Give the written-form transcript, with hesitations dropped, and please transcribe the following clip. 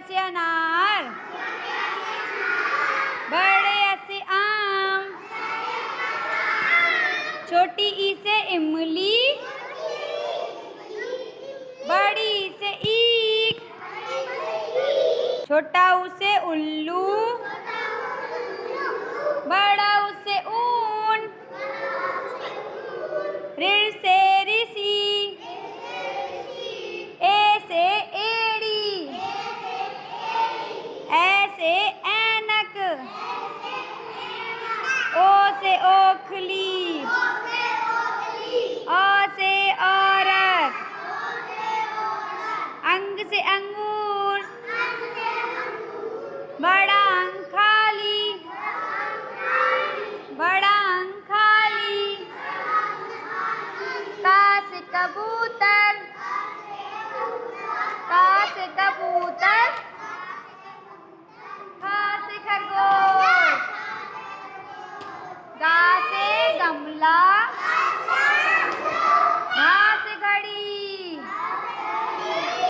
से अनार, बड़े अ से आम, छोटी ई से इमली, बड़ी ई से ईख, छोटा ऊ से उल्लू, बड़ा ऊ से ऊन, ऋ से ऋषि, ए से एड़ी, ऐ से ऐनक, ओ से ओखली, अ से औरत, अंग से अंगूर, बड़ा